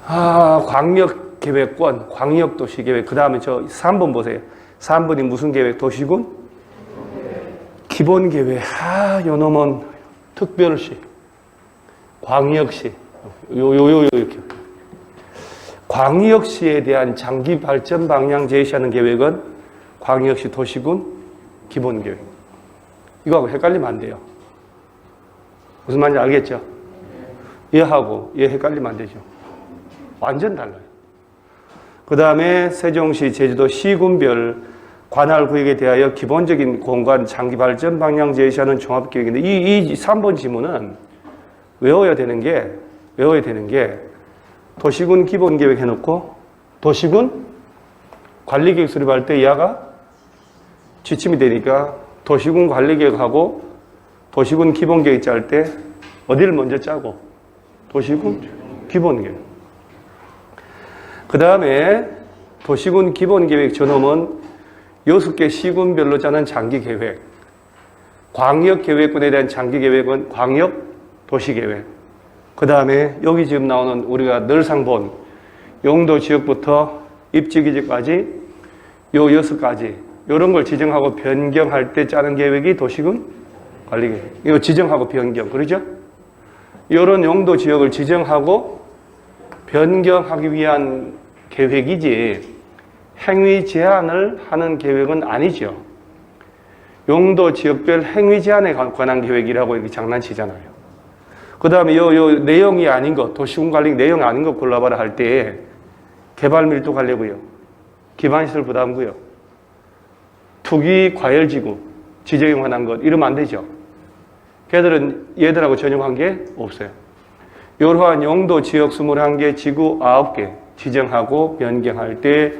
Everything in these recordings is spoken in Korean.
광역계획권, 광역도시계획. 그 다음에 저 3번 보세요. 3번이 무슨 계획? 도시군? 기본계획. 요 놈은 특별시, 광역시. 이렇게. 광역시에 대한 장기 발전 방향 제시하는 계획은 광역시 도시군 기본계획. 이거하고 헷갈리면 안 돼요. 무슨 말인지 알겠죠? 얘하고 얘 헷갈리면 안 되죠. 완전 달라요. 그 다음에 세종시, 제주도 시군별 관할구역에 대하여 기본적인 공간 장기 발전 방향 제시하는 종합계획인데 이 3번 지문은 외워야 되는 게 도시군 기본계획 해놓고 도시군 관리계획 수립할 때 이하가 지침이 되니까 도시군 관리계획하고 도시군 기본계획 짤 때 어디를 먼저 짜고? 도시군 기본계획. 그 다음에 도시군 기본계획 저놈은 6개 시군별로 짜는 장기계획. 광역계획군에 대한 장기계획은 광역도시계획. 그 다음에 여기 지금 나오는 우리가 늘상 본 용도지역부터 입지기지까지 요 6가지 이런 걸 지정하고 변경할 때 짜는 계획이 도시군 관리계획. 이거 지정하고 변경, 그러죠? 이런 용도지역을 지정하고 변경하기 위한 계획이지 행위 제한을 하는 계획은 아니죠. 용도 지역별 행위 제한에 관한 계획이라고 이렇게 장난치잖아요. 그 다음에 요 내용이 아닌 것, 도시군 관리 내용 아닌 것 골라봐라 할 때 개발 밀도 관리구역, 기반시설 부담구역, 투기 과열지구 지정에 관한 것 이러면 안 되죠. 걔들은 얘들하고 전혀 관계 없어요. 이러한 용도 지역 21개, 지구 9개 지정하고 변경할 때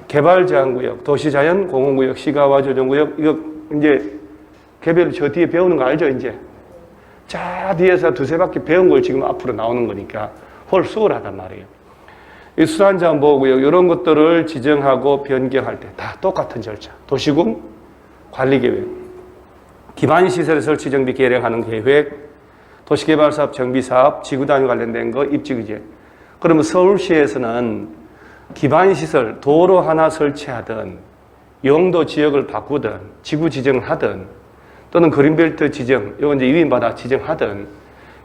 개발제한구역, 도시자연 공원구역, 시가와 조정구역 이거 이제 개별 저 뒤에 배우는 거 알죠 이제? 자 뒤에서 두세 바퀴 배운 걸 지금 앞으로 나오는 거니까 훨 수월하단 말이에요. 이 수산자원보호구역 이런 것들을 지정하고 변경할 때 다 똑같은 절차. 도시군 관리계획, 기반시설 설치 정비 계획하는 계획, 도시개발사업 정비사업, 지구단위 관련된 거 입지규제. 그러면 서울시에서는 기반시설 도로 하나 설치하든 용도 지역을 바꾸든 지구 지정을 하든 또는 그린벨트 지정, 이건 이제 유인바다 지정하든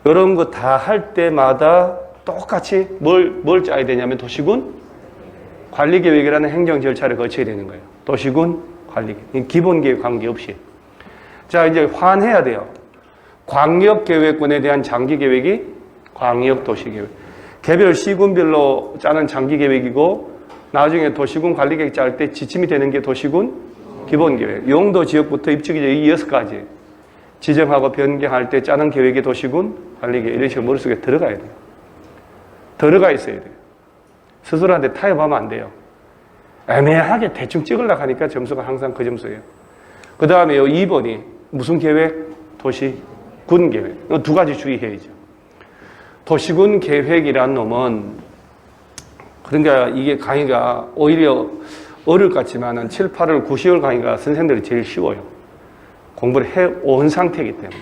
이런 거 다 할 때마다 똑같이 뭘 짜야 되냐면 도시군 관리계획이라는 행정 절차를 거쳐야 되는 거예요. 도시군 관리계획. 기본계획 관계없이. 자, 이제 환해야 돼요. 광역계획군에 대한 장기계획이 광역도시계획. 개별 시군별로 짜는 장기계획이고 나중에 도시군 관리계획 짤 때 지침이 되는 게 도시군 기본계획. 용도 지역부터 입지기제 이 6가지 지정하고 변경할 때 짜는 계획이 도시군 관리계획. 이런 식으로 머릿속에 들어가야 돼요. 들어가 있어야 돼요. 스스로한테 타협하면 안 돼요. 애매하게 대충 찍으려고 하니까 점수가 항상 그 점수예요. 그 다음에 2번이 무슨 계획? 도시군 계획. 이 2가지 주의해야죠. 도시군 계획이란 놈은 그러니까 이게 강의가 오히려 어려울 것 같지만은 7, 8월, 9, 10월 강의가 선생님들이 제일 쉬워요. 공부를 해온 상태이기 때문에.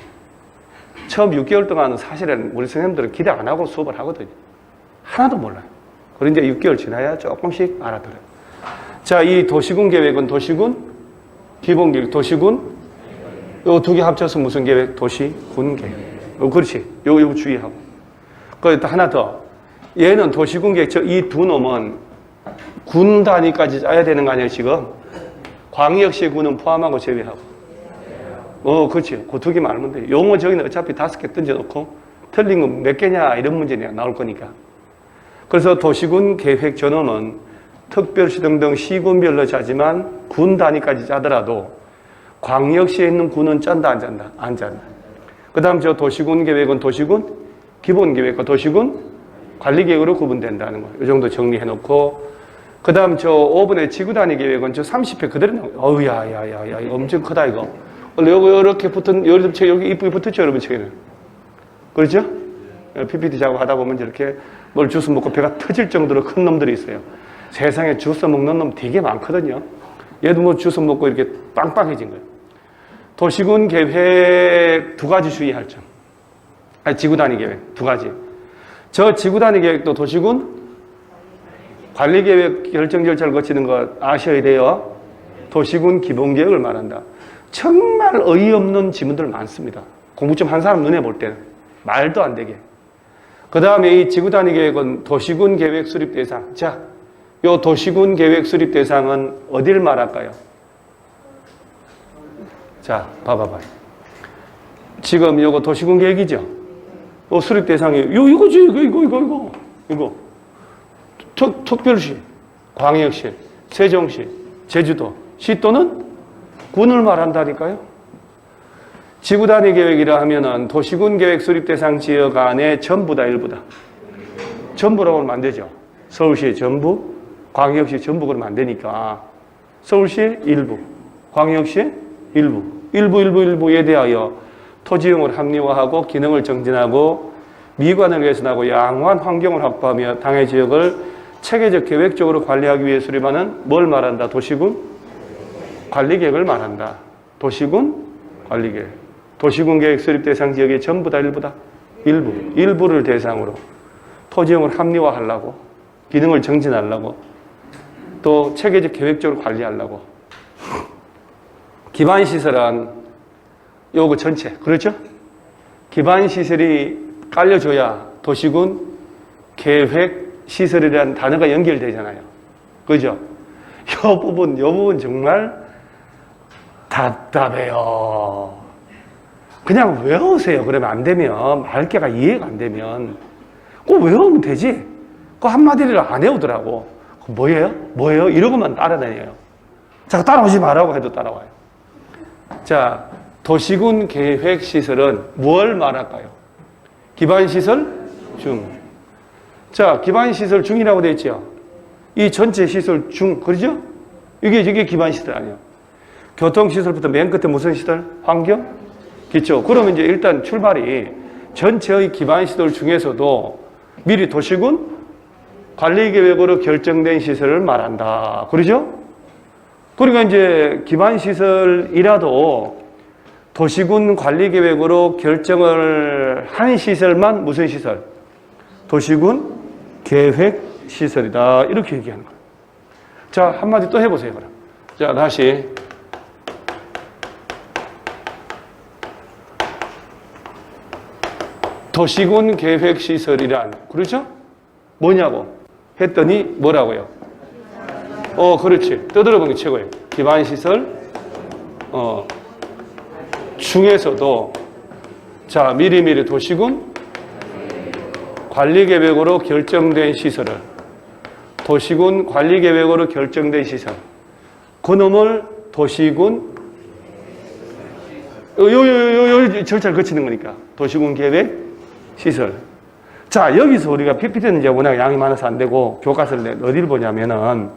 처음 6개월 동안은 사실은 우리 선생님들은 기대 안 하고 수업을 하거든요. 하나도 몰라요. 그런데 6개월 지나야 조금씩 알아들어요. 자, 이 도시군 계획은 도시군 기본계획, 도시군 요 2개 합쳐서 무슨 계획? 도시군 계획. 그렇지. 요거 주의하고. 또 하나 더. 얘는 도시군 계획, 이 2 놈은 군 단위까지 짜야 되는 거 아니에요, 지금? 광역시 군은 포함하고 제외하고. 그렇지. 그 2개만 알면 돼요. 용어 저기는 어차피 5개 던져놓고 틀린 거 몇 개냐 이런 문제냐 나올 거니까. 그래서 도시군 계획 저놈은 특별시 등등 시군별로 짜지만 군 단위까지 짜더라도 광역시에 있는 군은 짠다 안 짠다? 안 짠다. 그 다음 저 도시군 계획은 도시군 기본계획과 도시군 관리계획으로 구분된다는 거예요. 이 정도 정리해놓고 그 다음 저 5번의 지구단위 계획은 저 30회 그대로 나와요. 어우 야야야야 이거 엄청 크다 이거. 요거 이렇게 붙은 여러분 책 여기 이쁘게 붙었죠 여러분 책에는. 그렇죠? PPT 작업하다 보면 이렇게 뭘 주스 먹고 배가 터질 정도로 큰 놈들이 있어요. 세상에 주스 먹는 놈 되게 많거든요. 얘도 뭐 주스 먹고 이렇게 빵빵해진 거예요. 도시군 계획 2가지 주의할 점. 지구단위 계획 2가지. 저 지구단위 계획도 도시군 관리계획 결정 절차를 거치는 것 아셔야 돼요. 도시군 기본계획을 말한다. 정말 어이없는 지문들 많습니다. 공부 좀 한 사람 눈에 볼 때는 말도 안 되게. 그 다음에 이 지구단위 계획은 도시군 계획 수립 대상. 자, 요 도시군 계획 수립 대상은 어딜 말할까요? 자, 봐봐봐요. 지금 요거 도시군 계획이죠? 요 수립 대상이 이거지, 이거. 특별시, 광역시, 세종시, 제주도, 시 또는 군을 말한다니까요. 지구단위 계획이라 하면은 도시군 계획 수립 대상 지역 안에 전부다, 일부다. 전부라고 하면 안 되죠. 서울시 전부, 광역시 전부 그러면 안 되니까 서울시 일부, 광역시 일부에 대하여 토지용을 합리화하고 기능을 정진하고 미관을 개선하고 양호한 환경을 확보하며 당해 지역을 체계적 계획적으로 관리하기 위해 수립하는 뭘 말한다? 도시군 관리계획을 말한다. 도시군 관리계획. 도시군 계획 수립 대상 지역의 전부다, 일부다? 일부를 대상으로 토지용을 합리화하려고, 기능을 정진하려고, 또 체계적 계획적으로 관리하려고. 기반시설은 요거 전체, 그렇죠? 기반시설이 깔려줘야 도시군 계획시설이라는 단어가 연결되잖아요. 그죠? 요 부분 정말 답답해요. 그냥 외우세요. 그러면 안 되면, 말귀가 이해가 안 되면, 꼭 외우면 되지. 그 한마디를 안 외우더라고. 뭐예요? 이러고만 따라다녀요. 자, 따라오지 말라고 해도 따라와요. 자, 도시군 계획시설은 뭘 말할까요? 기반시설 중. 자, 기반시설 중이라고 되어 있죠? 이 전체 시설 중, 그러죠? 이게 기반시설 아니에요. 교통시설부터 맨 끝에 무슨 시설? 환경? 기초. 그러면 이제 일단 출발이 전체의 기반시설 중에서도 미리 도시군 관리계획으로 결정된 시설을 말한다. 그러죠? 그러니까 이제 기반시설이라도 도시군 관리계획으로 결정을 한 시설만 무슨 시설? 도시군 계획시설이다. 이렇게 얘기하는 거예요. 자, 한마디 또 해보세요, 그럼. 자, 다시. 도시군 계획시설이란, 그렇죠? 뭐냐고 했더니 뭐라고요? 그렇지. 떠들어본 게 최고예요. 기반시설, 중에서도, 자, 미리미리 도시군 관리계획으로 결정된 시설을, 도시군 관리계획으로 결정된 시설, 그놈을 도시군, 요 절차를 거치는 거니까. 도시군 계획 시설. 자, 여기서 우리가 PPT는 이제 워낙 양이 많아서 안 되고, 교과서를 어디를 보냐면은,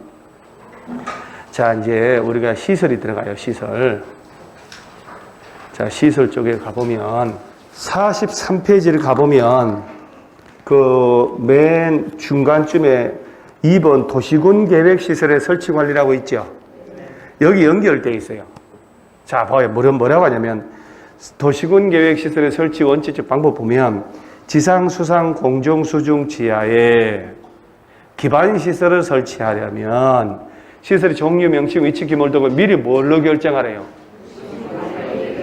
자, 이제 우리가 시설이 들어가요, 시설. 자, 시설 쪽에 가보면, 43페이지를 가보면, 그 맨 중간쯤에 2번 도시군 계획시설의 설치 관리라고 있죠. 여기 연결되어 있어요. 자, 봐요. 뭐라고 하냐면, 도시군 계획시설의 설치 원칙적 방법 보면, 지상, 수상, 공중, 수중, 지하에 기반시설을 설치하려면 시설의 종류, 명칭, 위치, 규모 등을 미리 뭘로 결정하래요?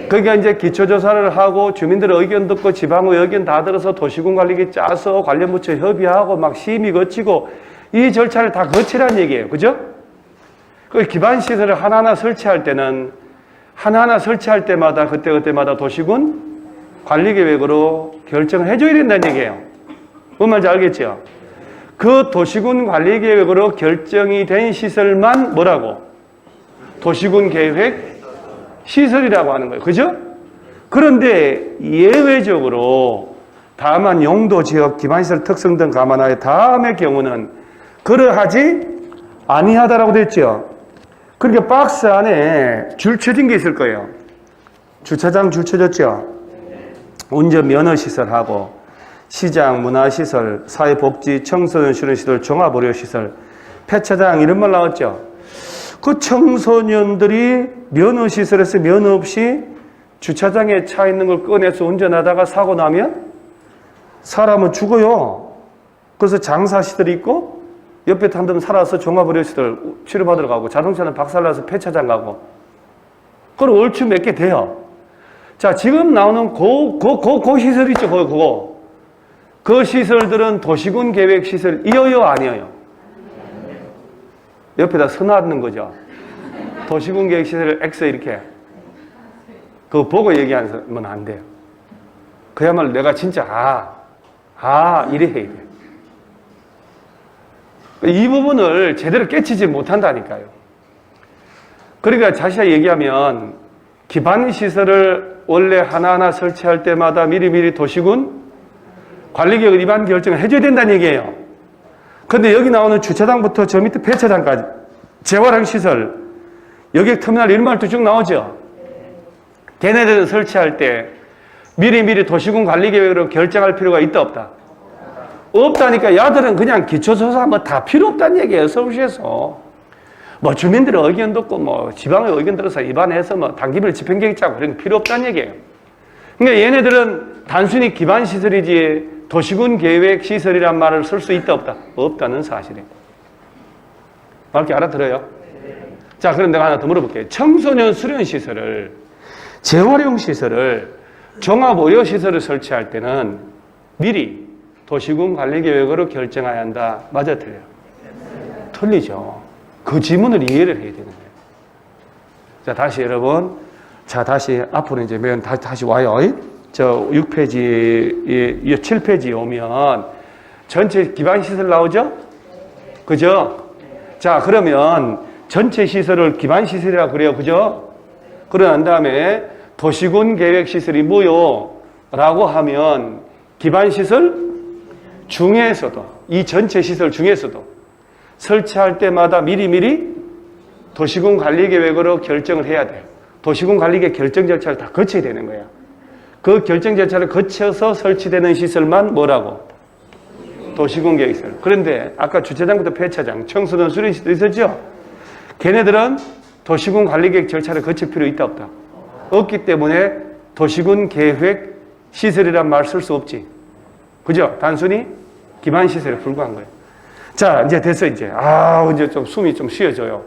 그러니까 이제 기초조사를 하고 주민들의 의견 듣고 지방의 의견 다 들어서 도시군 관리계 짜서 관련 부처 협의하고 막 심의 거치고 이 절차를 다 거치라는 얘기예요. 그죠? 그 기반시설을 하나하나 설치할 때는 하나하나 설치할 때마다 그때마다 도시군 관리계획으로 결정을 해줘야 된다는 얘기예요. 뭔 말인지 알겠죠? 그 도시군 관리계획으로 결정이 된 시설만 뭐라고? 도시군 계획 시설이라고 하는 거예요. 그죠? 그런데 예외적으로 다만 용도, 지역, 기반시설 특성 등 감안하여 다음의 경우는 그러하지 아니하다라고 됐죠. 그러니까 박스 안에 줄 쳐진 게 있을 거예요. 주차장 줄 쳐졌죠. 운전 면허시설하고 시장, 문화시설, 사회복지, 청소년 실현시설, 종합의료시설, 폐차장 이런 말 나왔죠. 그 청소년들이 면허시설에서 면허 없이 주차장에 차 있는 걸 꺼내서 운전하다가 사고 나면 사람은 죽어요. 그래서 장사시설이 있고 옆에 한번 살아서 종합의료시설 치료받으러 가고, 자동차는 박살나서 폐차장 가고, 그럼 얼추 몇 개 돼요. 자, 지금 나오는 그 시설 있죠, 그거. 그 시설들은 도시군 계획 시설이어요, 아니에요? 옆에다 써놨는 거죠. 도시군 계획 시설 X 이렇게. 그거 보고 얘기하면 안 돼요. 그야말로 내가 진짜, 이래 해야 돼. 이 부분을 제대로 깨치지 못한다니까요. 그러니까 자세히 얘기하면 기반시설을 원래 하나하나 설치할 때마다 미리미리 도시군 관리계획 위반 결정을 해줘야 된다는 얘기예요. 근데 여기 나오는 주차장부터 저 밑에 폐차장까지 재활용시설, 여객터미널 이런 말도 쭉 나오죠. 걔네들은 설치할 때 미리미리 도시군 관리계획으로 결정할 필요가 있다 없다? 없다니까. 야들은 그냥 기초조사 뭐 다 필요 없다는 얘기예요. 서울시에서 뭐 주민들의 의견 듣고 뭐 지방의 의견 들어서 입안해서 뭐 단기별 집행계획 짜고 그런 거 필요 없다는 얘기예요. 그러니까 얘네들은 단순히 기반시설이지 도시군 계획 시설이란 말을 쓸 수 있다 없다? 없다는 사실이에요. 이렇게 알아들어요? 자, 그럼 내가 하나 더 물어볼게요. 청소년 수련시설을, 재활용시설을, 종합의료시설을 설치할 때는 미리 도시군 관리계획으로 결정해야 한다. 맞아, 틀려요? 틀리죠. 그 지문을 이해를 해야 되는 거예요. 자, 다시 여러분. 자, 다시 앞으로 이제 다시 와요. 저 6페이지, 7페이지에 오면 전체 기반시설 나오죠? 그죠? 자, 그러면 전체 시설을 기반시설이라고 그래요. 그죠? 그러고 난 다음에 도시군 계획시설이 뭐요? 라고 하면 기반시설 중에서도, 이 전체 시설 중에서도 설치할 때마다 미리미리 도시군 관리계획으로 결정을 해야 돼요. 도시군 관리계획 결정 절차를 다 거쳐야 되는 거야. 그 결정 절차를 거쳐서 설치되는 시설만 뭐라고? 도시군 계획시설. 그런데 아까 주차장부터 폐차장, 청소년 수련시설 있었죠? 걔네들은 도시군 관리계획 절차를 거칠 필요 있다 없다? 없기 때문에 도시군 계획 시설이란 말 쓸 수 없지. 그죠? 단순히 기반시설에 불과한 거예요. 자, 이제 됐어, 이제. 이제 좀 숨이 좀 쉬어져요.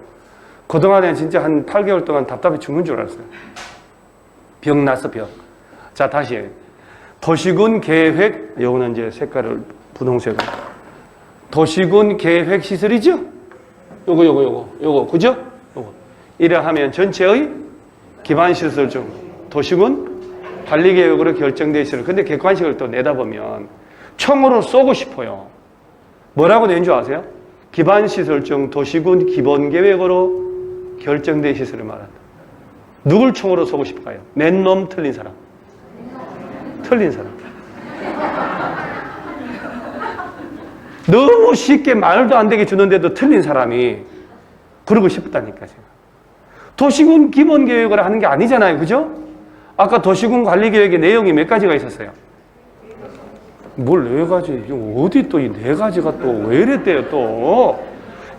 그동안에 진짜 한 8개월 동안 답답해 죽는 줄 알았어요. 병 났어, 병. 자, 다시. 도시군 계획, 요거는 이제 색깔을 분홍색으로. 도시군 계획 시설이죠? 요거, 그죠? 요거. 이래 하면 전체의 기반시설 중 도시군 관리계획으로 결정되어 있어요. 근데 객관식을 또 내다보면 총으로 쏘고 싶어요. 뭐라고 낸 줄 아세요? 기반시설 중 도시군 기본계획으로 결정된 시설을 말한다. 누굴 총으로 쏘고 싶을까요? 낸 놈, 틀린 사람. 틀린 사람. 너무 쉽게 말도 안 되게 주는데도 틀린 사람이 그러고 싶다니까, 제가. 도시군 기본계획을 하는 게 아니잖아요. 그죠? 아까 도시군 관리계획의 내용이 몇 가지가 있었어요? 뭘 4가지? 어디 또 이 4가지가 또 왜 이랬대요, 또?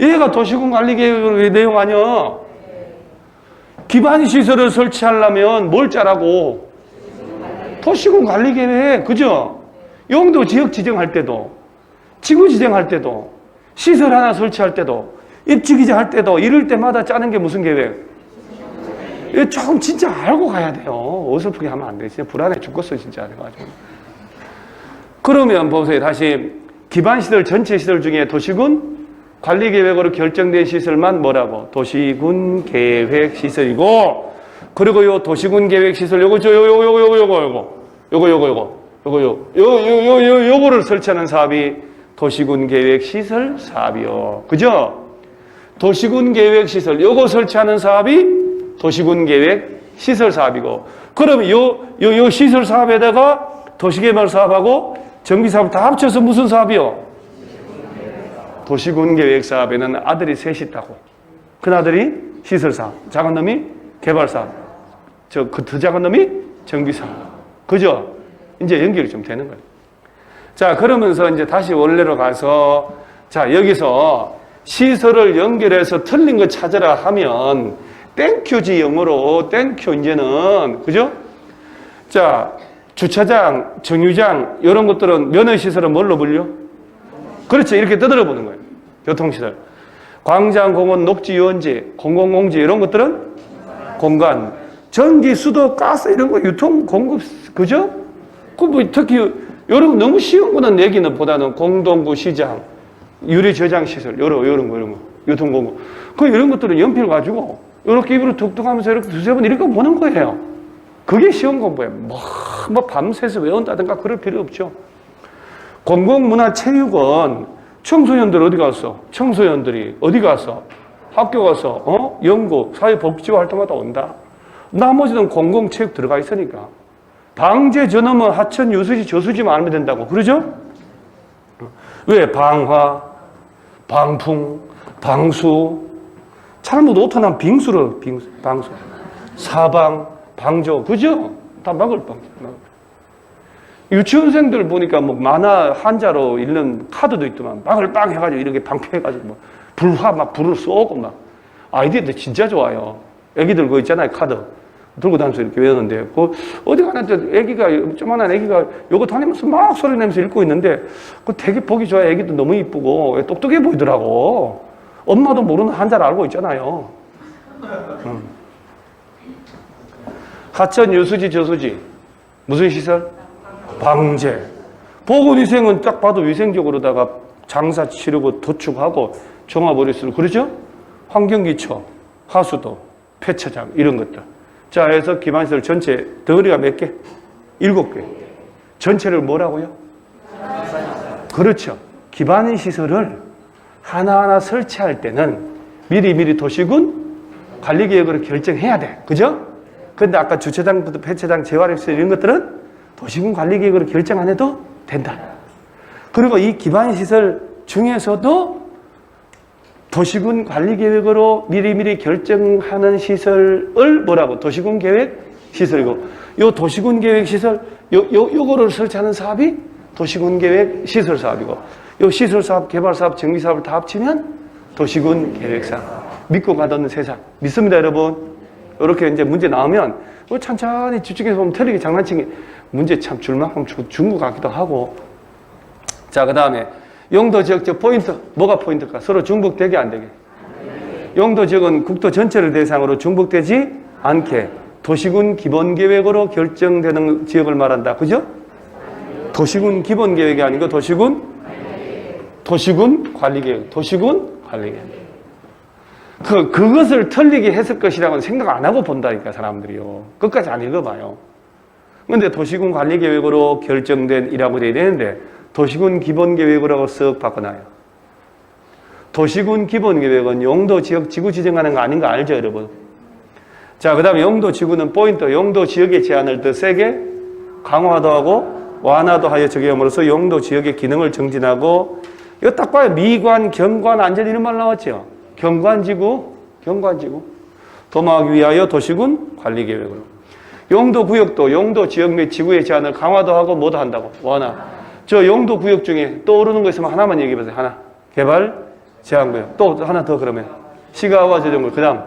얘가 도시군 관리계획의 내용 아니야? 기반시설을 설치하려면 뭘 짜라고? 도시군 관리계획, 그죠? 용도 지역 지정할 때도, 지구 지정할 때도, 시설 하나 설치할 때도, 입지 기재할 때도, 이럴 때마다 짜는 게 무슨 계획? 이거 조금 진짜 알고 가야 돼요. 어설프게 하면 안 돼. 진짜 불안해 죽겠어, 진짜. 그래가지고. 그러면 보세요. 다시 기반시설 전체 시설 중에 도시군 관리계획으로 결정된 시설만 뭐라고? 도시군 계획시설이고, 그리고 요 도시군 계획시설 요거를 설치하는 사업이 도시군 계획시설 사업이요. 그죠? 도시군 계획시설 요거 설치하는 사업이 도시군 계획시설 사업이고, 그러면 요 시설 사업에다가 도시개발 사업하고 정비사업 다 합쳐서 무슨 사업이요? 도시군 계획 사업에는 아들이 셋이 있다고. 큰 아들이 시설 사업, 작은 놈이 개발 사업, 더 작은 놈이 정비 사업. 그죠? 이제 연결이 좀 되는 거예요. 자, 그러면서 이제 다시 원래로 가서, 자, 여기서 시설을 연결해서 틀린 거 찾으라 하면 땡큐지, 영어로. 땡큐, 이제는. 그죠? 자, 주차장, 정류장, 이런 것들은 면허시설은 뭘로 불려? 그렇죠. 이렇게 떠들어 보는 거예요. 교통시설. 광장, 공원, 녹지, 유원지, 공공공지 이런 것들은 공간. 전기, 수도, 가스 이런 거 유통, 공급, 그죠? 그 뭐 특히 이런 거 너무 쉬운 거는 얘기는 보다는 공동구, 시장, 유리 저장 시설, 이런 거, 유통 공급. 이런 것들은 연필 가지고 이렇게 입으로 툭툭 하면서 이렇게 두세 번 이렇게 보는 거예요. 그게 쉬운 공부예요. 뭐 밤새서 외운다든가 그럴 필요 없죠. 공공문화체육은 청소년들 어디 갔어? 청소년들이 어디 가서? 학교 가서, 연구, 사회복지화 활동하다 온다. 나머지는 공공체육 들어가 있으니까. 방제 전험은 하천, 유수지, 저수지만 알면 된다고. 그러죠? 왜? 방화, 방풍, 방수. 잘못 오타난 빙수로, 방수. 사방, 방조. 그죠? 다 막을 방. 유치원생들 보니까 뭐 만화 한자로 읽는 카드도 있더만 막을 빵 해가지고 이렇게 방패해가지고 뭐 불화 막 불을 쏘고 막 아이디어도 진짜 좋아요. 애기들 그거 있잖아요. 카드 들고 다니면서 이렇게 외우는데 그 어디 가나 애기가 조만한 애기가 요거 다니면서 막 소리 내면서 읽고 있는데 그 되게 보기 좋아요. 애기도 너무 이쁘고 똑똑해 보이더라고. 엄마도 모르는 한자를 알고 있잖아요. 하천, 유수지, 저수지 무슨 시설? 방제. 보건위생은 딱 봐도 위생적으로다가 장사 치르고 도축하고 종합의료시설 그러죠? 환경기초, 하수도, 폐차장 이런 것들. 자, 해서 기반시설 전체 덩어리가 몇 개? 7개. 전체를 뭐라고요? 그렇죠. 기반시설을 하나하나 설치할 때는 미리 도시군 관리계획으로 결정해야 돼. 그죠? 근데 아까 주차장부터 폐차장, 재활용시설 이런 것들은 도시군 관리계획으로 결정 안 해도 된다. 그리고 이 기반시설 중에서도 도시군 관리계획으로 미리 결정하는 시설을 뭐라고? 도시군 계획 시설이고, 요 도시군 계획 시설, 요거를 설치하는 사업이 도시군 계획 시설 사업이고, 요 시설 사업, 개발 사업, 정비 사업을 다 합치면 도시군 계획 사업. 믿고 가던 세상. 믿습니다, 여러분. 이렇게 이제 문제 나오면 천천히 집중해서 보면 틀리게 장난치기 문제 참 줄만큼 준 것 같기도 하고. 자, 그 다음에 용도 지역 포인트. 뭐가 포인트일까? 서로 중복되게 안 되게. 용도 지역은 국토 전체를 대상으로 중복되지 않게 도시군 기본계획으로 결정되는 지역을 말한다. 그죠? 도시군 기본계획이 아니고 도시군 관리계획. 도시군 관리계획. 그것을 틀리게 했을 것이라고는 생각 안 하고 본다니까, 사람들이요. 끝까지 안 읽어봐요. 근데 도시군 관리계획으로 결정된 이라고 되어야 되는데, 도시군 기본계획이라고 쓱 바꿔놔요. 도시군 기본계획은 용도 지역 지구 지정하는 거 아닌 거 알죠, 여러분? 자, 그 다음에 용도 지구는 포인트, 용도 지역의 제한을 더 세게 강화도 하고 완화도 하여 적용함으로써 용도 지역의 기능을 정진하고, 이거 딱 봐요. 미관, 경관, 안전 이런 말 나왔죠? 경관지구. 도모하기 위하여 도시군 관리계획으로. 용도구역도 용도 지역 및 지구의 제한을 강화도 하고 뭐도 한다고? 완화. 저 용도구역 중에 떠오르는 거 있으면 하나만 얘기해보세요. 하나. 개발 제한구역. 또 하나 더 그러면. 시가와 저정글. 그 다음.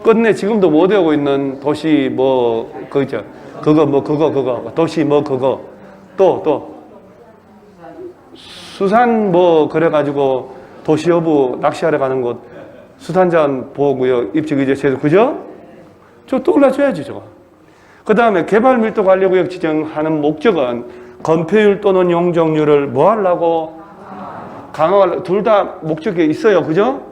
끝내 지금도 못 외우고 있는 도시 그거 있죠. 그거. 도시 그거. 또. 수산 그래가지고 도시여부 낚시하러 가는 곳. 수산자원 보호구역 입지의제 제도. 그죠? 저 떠올라줘야지, 저거. 그 다음에 개발 밀도 관리구역 지정하는 목적은 건폐율 또는 용적률을 뭐 하려고? 둘 다 목적이 있어요. 그죠?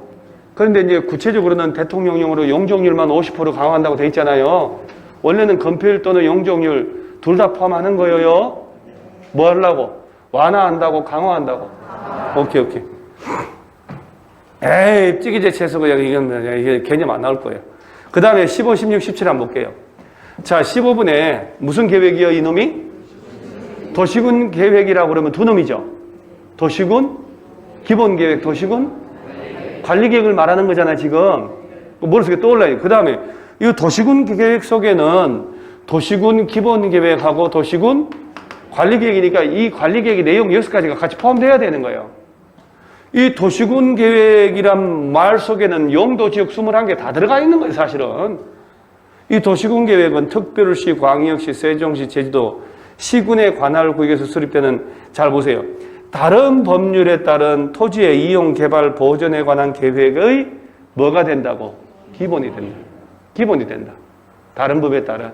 그런데 이제 구체적으로는 대통령령으로 용적률만 50% 강화한다고 돼 있잖아요. 원래는 건폐율 또는 용적률 둘 다 포함하는 거예요. 뭐 하려고? 완화한다고, 강화한다고. 오케이. 에이, 찌기제 채소구역 이게 개념 안 나올 거예요. 그 다음에 15, 16, 17 한번 볼게요. 자, 15분에 무슨 계획이요, 이놈이? 도시군 계획이라고 그러면 두 놈이죠. 도시군 기본계획, 도시군 관리계획을 말하는 거잖아, 지금. 머릿속에 떠올라요. 그 다음에 이 도시군 계획 속에는 도시군 기본계획하고 도시군 관리계획이니까 이 관리계획의 내용 6가지가 같이 포함되어야 되는 거예요. 이 도시군 계획이란 말 속에는 용도지역 21개 다 들어가 있는 거예요, 사실은. 이 도시군 계획은 특별시, 광역시, 세종시, 제주도 시군의 관할 구역에서 수립되는, 잘 보세요. 다른 법률에 따른 토지의 이용, 개발, 보존에 관한 계획의 뭐가 된다고? 기본이 된다. 기본이 된다. 다른 법에 따라.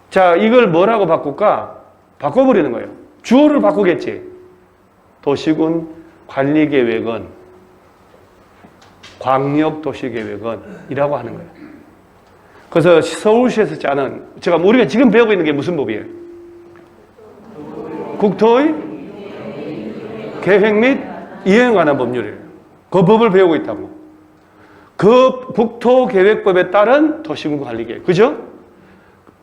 자, 이걸 뭐라고 바꿀까? 바꿔버리는 거예요. 주어를 바꾸겠지. 도시군 관리계획은, 광역도시계획은 이라고 하는 거예요. 그래서 서울시에서 짜는, 우리가 지금 배우고 있는 게 무슨 법이에요? 국토의 계획 및 이행에 관한 법률이에요. 그 법을 배우고 있다고. 그 국토계획법에 따른 도시군 관리계획. 그죠?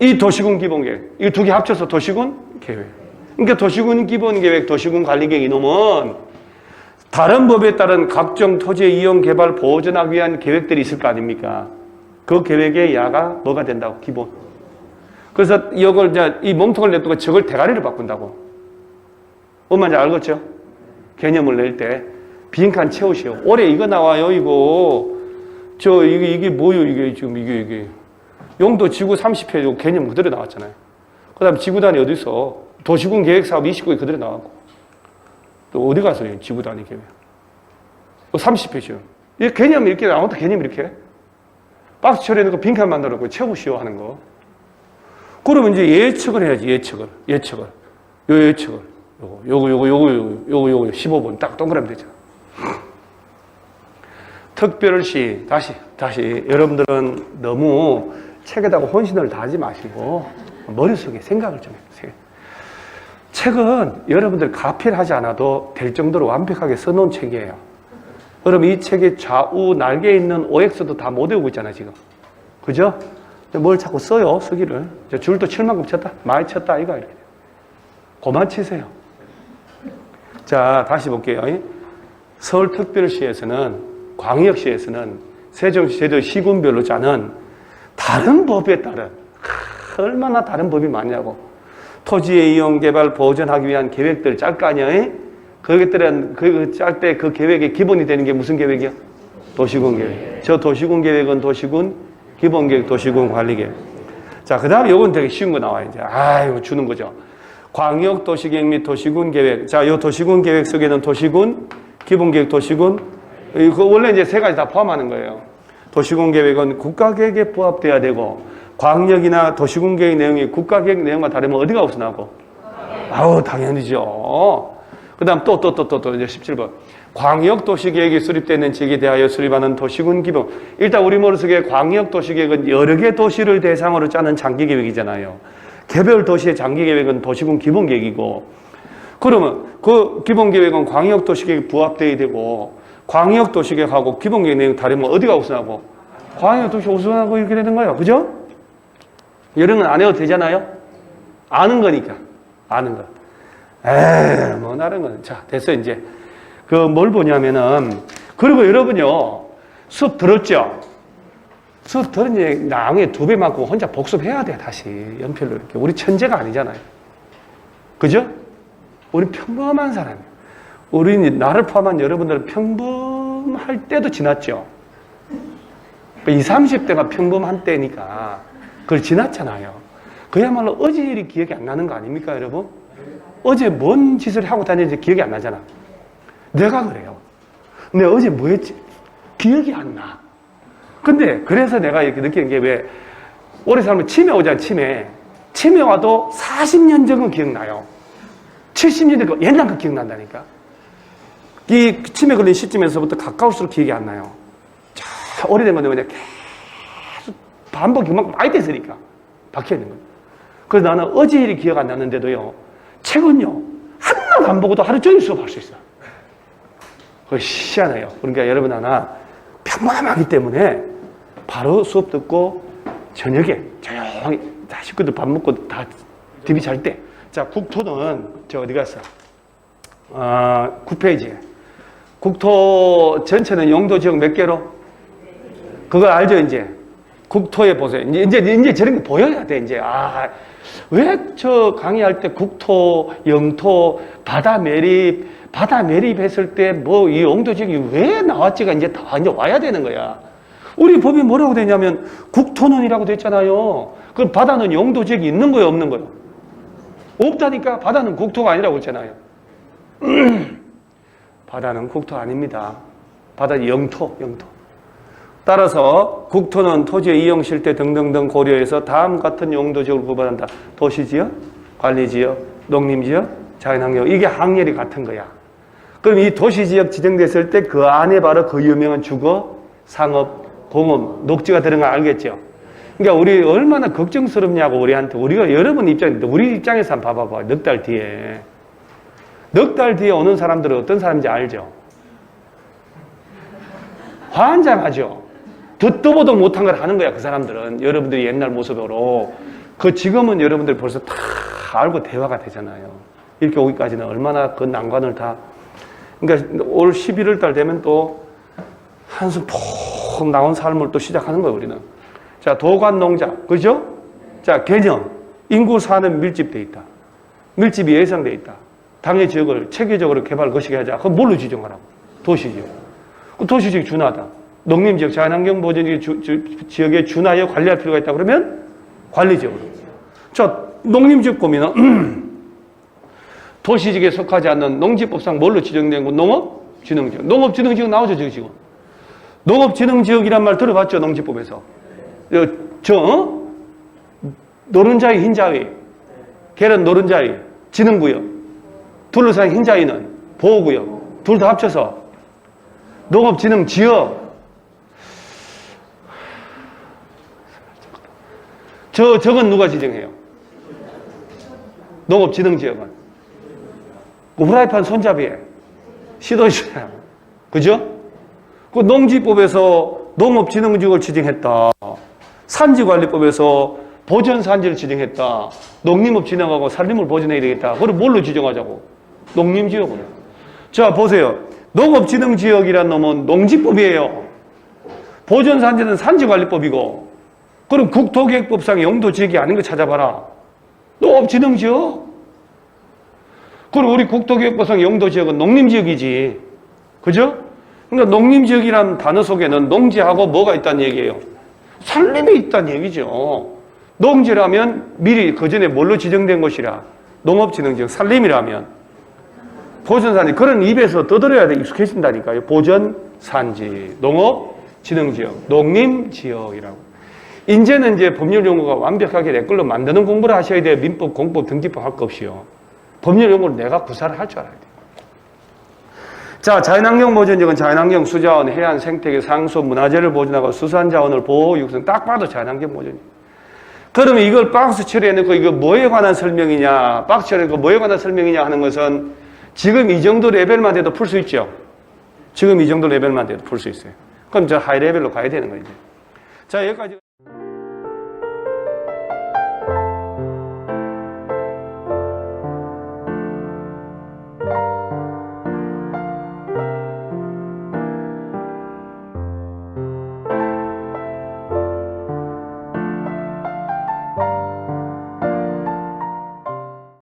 이 도시군 기본계획. 이 두 개 합쳐서 도시군 계획. 그러니까 도시군 기본계획, 도시군 관리계획 이놈은 다른 법에 따른 각종 토지의 이용, 개발, 보존하기 위한 계획들이 있을 거 아닙니까? 그 계획의 야가 뭐가 된다고? 기본. 그래서 이걸 이제 이 몸통을 냅두고 저걸 대가리를 바꾼다고. 뭔 말인지 알겠죠? 개념을 낼 때 빈칸 채우시오. 올해 이거 나와요, 이거. 이게 뭐요, 이게 지금 이게. 용도 지구 30회 개념 그대로 나왔잖아요. 그 다음에 지구단위 어디 있어? 도시군 계획사업 29개 그대로 나왔고. 또 어디 가서 지구단위 계획? 30회죠. 이 개념이 이렇게 나온다, 개념 이렇게. 박스 처리해놓고 빈칸 만들어놓고 채우시오 하는 거. 그러면 이제 예측을 해야지, 예측을. 요 예측을. 요거 15분 딱 동그라미 되잖아. 특별시, 다시. 여러분들은 너무 책에다가 혼신을 다하지 마시고, 머릿속에 생각을 좀 해보세요. 책은 여러분들 가필하지 않아도 될 정도로 완벽하게 써놓은 책이에요. 그럼 이 책의 좌우 날개에 있는 OX도 다 못 외우고 있잖아요, 지금. 그죠? 뭘 자꾸 써요, 쓰기를. 줄도 칠 만큼 쳤다, 많이 쳤다, 이거 이렇게. 그만 치세요. 자, 다시 볼게요. 서울특별시에서는, 광역시에서는 세종시 제도 시군별로 짜는 다른 법에 따른, 얼마나 다른 법이 많냐고. 토지의 이용, 개발, 보존하기 위한 계획들 짤 거 아니야? 그것들은 짤 때 그 계획의 기본이 되는 게 무슨 계획이야? 도시군 계획. 저 도시군 계획은 도시군 기본계획, 도시군 관리계획. 자, 그 다음에 요건 되게 쉬운 거 나와요, 이제. 이거 주는 거죠. 광역도시계획 및 도시군 계획. 자, 요 도시군 계획 속에는 도시군, 기본계획, 도시군. 이거 원래 이제 세 가지 다 포함하는 거예요. 도시군 계획은 국가계획에 부합돼야 되고, 광역이나 도시군 계획 내용이 국가계획 내용과 다르면 어디가 우선하고? 당연히죠. 그 다음 또 이제 17번. 광역도시계획이 수립되는 지역에 대하여 수립하는 도시군 기본. 일단 우리 머릿속에 광역도시계획은 여러 개 도시를 대상으로 짜는 장기계획이잖아요. 개별 도시의 장기계획은 도시군 기본계획이고, 그러면 그 기본계획은 광역도시계획에 부합돼야 되고, 광역도시계획하고 기본계획 내용 다르면 어디가 우선하고? 광역도시 우선하고 이렇게 되는 거예요. 그죠? 이런 건 안 해도 되잖아요? 아는 거니까. 아는 거. 뭐 다른 건. 자, 됐어, 이제. 뭘 보냐면은, 그리고 여러분요, 수업 들었죠? 수업 들은 얘기 나중에 2배만큼 혼자 복습해야 돼, 다시. 연필로 이렇게. 우리 천재가 아니잖아요. 그죠? 우리 평범한 사람이에요. 우리, 나를 포함한 여러분들은 평범할 때도 지났죠? 20, 30대가 평범한 때니까 그걸 지났잖아요. 그야말로 어제 일이 기억이 안 나는 거 아닙니까, 여러분? 어제 뭔 짓을 하고 다녔는지 기억이 안 나잖아. 내가 그래요. 내가 어제 뭐 했지? 기억이 안 나. 근데 그래서 내가 이렇게 느끼는 게 왜 오래 살면 치매 오잖아, 치매. 치매 와도 40년 전은 기억나요. 70년 전 옛날 거 기억난다니까. 이 치매 걸린 시점에서부터 가까울수록 기억이 안 나요. 자, 오래된 건데 그냥 계속 반복 그만큼 많이 됐으니까 박혀 있는 거예요. 그래서 나는 어제 일이 기억 안 나는데도요, 책은요 하나도 안 보고도 하루 종일 수업할 수 있어요. 그거 희한해요. 그러니까 여러분 하나 평범하기 때문에 바로 수업 듣고 저녁에 조용히 다 식구들 밥 먹고 다 TV 잘 때. 자, 국토는 저 어디 갔어? 9페이지에. 국토 전체는 용도 지역 몇 개로? 그거 알죠, 이제? 국토에 보세요. 이제 저런 게 보여야 돼, 이제. 왜 저 강의할 때 국토, 영토, 바다 매립했을 때 뭐 이 용도 지역이 왜 나왔지가 이제 다 이제 와야 되는 거야. 우리 법이 뭐라고 되냐면 국토는이라고 됐잖아요. 그럼 바다는 용도 지역이 있는 거예요, 없는 거예요? 없다니까. 바다는 국토가 아니라고 했잖아요. 바다는 국토 아닙니다. 바다는 영토. 따라서 국토는 토지의 이용 실태 등등등 고려해서 다음 같은 용도지역을 구분한다. 도시지역, 관리지역, 농림지역, 자연환경. 이게 항렬이 같은 거야. 그럼 이 도시지역 지정됐을 때 그 안에 바로 그 유명한 주거, 상업, 공업, 녹지가 들어간 거 알겠죠? 그러니까 우리 얼마나 걱정스럽냐고 우리한테. 우리가 여러분 입장인데 우리 입장에서 한번 봐봐봐. 넉 달 뒤에 오는 사람들은 어떤 사람인지 알죠? 환장하죠? 듣도 보도 못한 걸 하는 거야, 그 사람들은. 여러분들이 옛날 모습으로. 그 지금은 여러분들 벌써 다 알고 대화가 되잖아요. 이렇게 오기까지는 얼마나 그 난관을 다. 그러니까 올 11월 달 되면 또 한숨 푹 나온 삶을 또 시작하는 거예요, 우리는. 자, 도관 농자. 그죠? 자, 개념. 인구 사는 밀집돼 있다. 밀집이 예상돼 있다. 당해 지역을 체계적으로 개발 거시게 하자. 그럼 뭘로 지정하라고? 도시지역. 도시지역이 준하다. 농림지역, 자연환경 보전 지역에 준하여 관리할 필요가 있다. 그러면 관리지역으로. 자, 농림지역 보면 도시지역에 속하지 않는 농지법상 뭘로 지정된 거? 농업진흥지역. 농업진흥지역 나오죠, 지금. 농업진흥지역이란 말 들어봤죠, 농지법에서. 노른자위, 흰자위. 계란 노른자위, 진흥구역. 둘러싼 흰자위는 보호구역. 둘 다 합쳐서 농업진흥지역. 저건 누가 지정해요? 농업진흥지역은. 후라이팬 손잡이에 시도시잖아요. 그죠? 그 농지법에서 농업진흥지역을 지정했다. 산지관리법에서 보전산지를 지정했다. 농림업 진행하고 산림을 보전해야 되겠다. 그걸 뭘로 지정하자고? 농림지역으로. 자, 보세요. 농업진흥지역이란 놈은 농지법이에요. 보전산지는 산지관리법이고. 그럼 국토계획법상 용도지역이 아닌 거 찾아봐라. 농업진흥지역. 그리고 우리 국토계획법상 용도지역은 농림지역이지. 그죠? 그러니까 농림지역이라는 단어 속에는 농지하고 뭐가 있다는 얘기예요? 산림이 있다는 얘기죠. 농지라면 미리 그 전에 뭘로 지정된 것이라? 농업진흥지역, 산림이라면. 보전산지, 그런 입에서 떠들어야 돼. 익숙해진다니까요. 보전산지, 농업진흥지역, 농림지역이라고. 이제는 이제 법률용어가 완벽하게 내 걸로 만드는 공부를 하셔야 돼요. 민법, 공법, 등기법 할 거 없이요. 법률용어를 내가 구사를 할 줄 알아야 돼요. 자, 자연환경 보전지역은 자연환경, 수자원, 해안, 생태계, 상수, 문화재를 보존하고 수산자원을 보호, 육성. 딱 봐도 자연환경 보전이에요. 그러면 이걸 박스 처리해놓고 이거 뭐에 관한 설명이냐, 박스 처리해놓고 뭐에 관한 설명이냐 하는 것은 지금 이 정도 레벨만 돼도 풀 수 있죠. 지금 이 정도 레벨만 돼도 풀 수 있어요. 그럼 저 하이 레벨로 가야 되는 거죠. 자, 여기까지.